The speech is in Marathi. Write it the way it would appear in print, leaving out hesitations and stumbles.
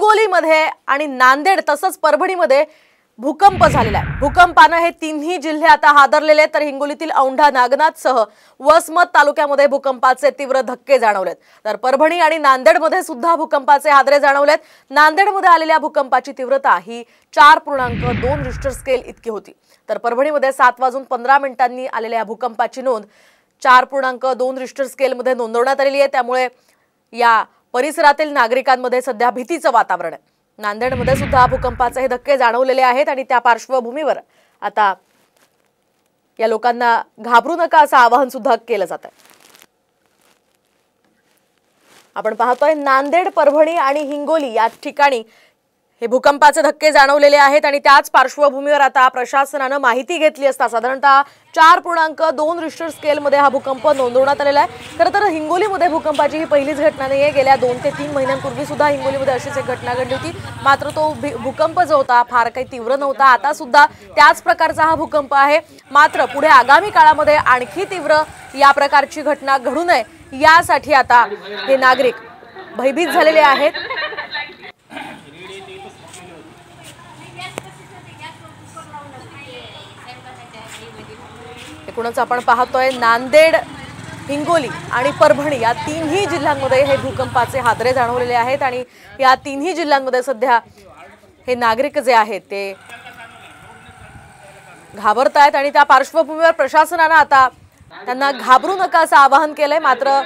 हिंगोलीमध्ये आणि नांदेड तसंच परभणीमध्ये भूकंप झालेला आहे। भूकंपाने हे तिन्ही जिल्हे आता हादरलेले आहेत। तर हिंगोलीतील औंढा नागनाथसह वसमत तालुक्यामध्ये भूकंपाचे तीव्र धक्के जाणवलेत। तर परभणी आणि नांदेडमध्ये सुद्धा भूकंपाचे हादरे जाणवलेत। नांदेडमध्ये आलेल्या भूकंपाची तीव्रता ही 4.2 रिश्टर स्केल इतकी होती। तर परभणीमध्ये 7:15 आलेल्या भूकंपाची नोंद 4.2 रिश्टर स्केलमध्ये नोंदवण्यात आलेली आहे। त्यामुळे या परिसरातील नागरिकांमध्ये सध्या भीतीचं वातावरण आहे। नांदेडमध्ये सुद्धा भूकंपाचे हे धक्के जाणवलेले आहेत आणि त्या पार्श्वभूमीवर आता या लोकांना घाबरू नका असं आवाहन सुद्धा केलं जात आहे। आपण पाहतोय नांदेड, परभणी आणि हिंगोली या ठिकाणी हे भूकंपाचे धक्के जाणवलेले आहेत आणि त्याच पार्श्वभूमीवर आता प्रशासनाने माहिती घेतली असता साधारणतः 4.2 रिश्टर स्केलमध्ये हा भूकंप नोंदवण्यात आलेला आहे। खरं तर हिंगोलीमध्ये भूकंपाची ही पहिलीच घटना नाहीये। गेल्या 2 ते 3 महिन्यांपूर्वी सुद्धा हिंगोलीमध्ये अशीच एक घटना घडली होती। मात्र तो भूकंप जो होता फार काही तीव्र नव्हता। आता सुद्धा त्याच प्रकारचा हा भूकंप आहे। मात्र पुढे आगामी काळामध्ये आणखी तीव्र या प्रकारची घटना घडू नये यासाठी आता हे नागरिक भयभीत झालेले आहेत। एकूणच आपण पाहतोय नांदेड, हिंगोली आणि परभणी या तिन्ही जिल्ह्यांमध्ये हे भूकंपाचे हादरे जाणवलेले आहेत आणि या तिन्ही जिल्ह्यांमध्ये सध्या हे नागरिक जे आहेत ते घाबरतायत आणि त्या पार्श्वभूमीवर प्रशासनाने आता त्यांना घाबरू नका असं आवाहन केलंय। मात्र